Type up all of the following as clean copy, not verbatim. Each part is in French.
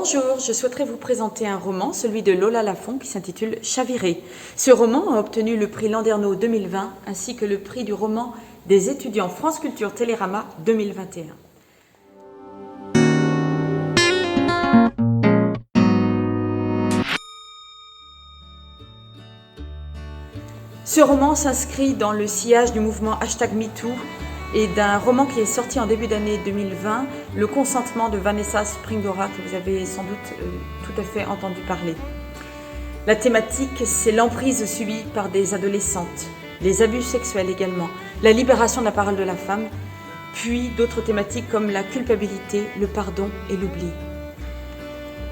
Bonjour, je souhaiterais vous présenter un roman, celui de Lola Lafont, qui s'intitule Chaviré. Ce roman a obtenu le prix Landerneau 2020 ainsi que le prix du roman des étudiants France Culture Télérama 2021. Ce roman s'inscrit dans le sillage du mouvement #MeToo et d'un roman qui est sorti en début d'année 2020, Le consentement de Vanessa Springora, que vous avez sans doute tout à fait entendu parler. La thématique, c'est l'emprise subie par des adolescentes, les abus sexuels également, la libération de la parole de la femme, puis d'autres thématiques comme la culpabilité, le pardon et l'oubli.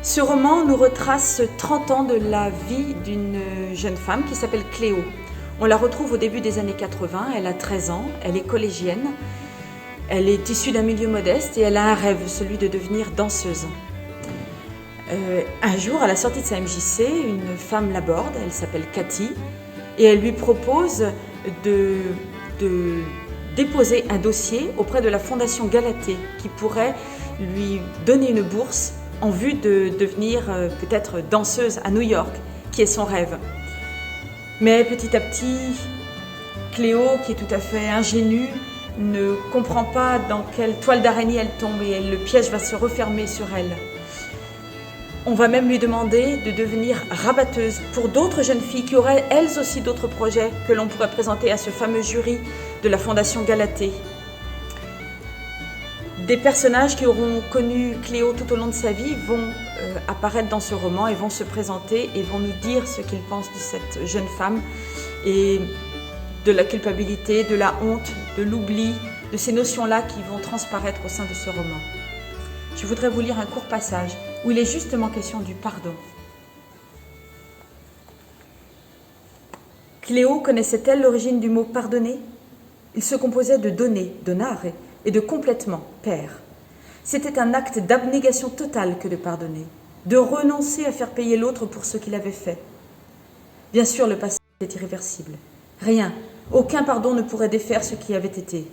Ce roman nous retrace 30 ans de la vie d'une jeune femme qui s'appelle Cléo. On la retrouve au début des années 80, elle a 13 ans, elle est collégienne, elle est issue d'un milieu modeste et elle a un rêve, celui de devenir danseuse. Un jour, à la sortie de sa MJC, une femme l'aborde, elle s'appelle Cathy, et elle lui propose de déposer un dossier auprès de la Fondation Galatée qui pourrait lui donner une bourse en vue de devenir peut-être danseuse à New York, qui est son rêve. Mais petit à petit, Cléo, qui est tout à fait ingénue, ne comprend pas dans quelle toile d'araignée elle tombe et le piège va se refermer sur elle. On va même lui demander de devenir rabatteuse pour d'autres jeunes filles qui auraient elles aussi d'autres projets que l'on pourrait présenter à ce fameux jury de la Fondation Galatée. Des personnages qui auront connu Cléo tout au long de sa vie vont apparaître dans ce roman et vont se présenter et vont nous dire ce qu'ils pensent de cette jeune femme et de la culpabilité, de la honte, de l'oubli, de ces notions-là qui vont transparaître au sein de ce roman. Je voudrais vous lire un court passage où il est justement question du pardon. Cléo connaissait-elle l'origine du mot « pardonner » ? Il se composait de donner, donare, et de complètement, père. C'était un acte d'abnégation totale que de pardonner, de renoncer à faire payer l'autre pour ce qu'il avait fait. Bien sûr, le passé est irréversible. Rien, aucun pardon ne pourrait défaire ce qui avait été.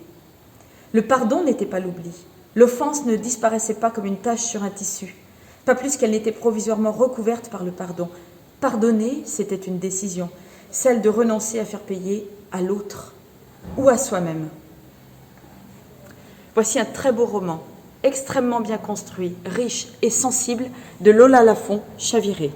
Le pardon n'était pas l'oubli. L'offense ne disparaissait pas comme une tache sur un tissu, pas plus qu'elle n'était provisoirement recouverte par le pardon. Pardonner, c'était une décision, celle de renoncer à faire payer à l'autre ou à soi-même. Voici un très beau roman, extrêmement bien construit, riche et sensible, de Lola Lafont, Chaviré.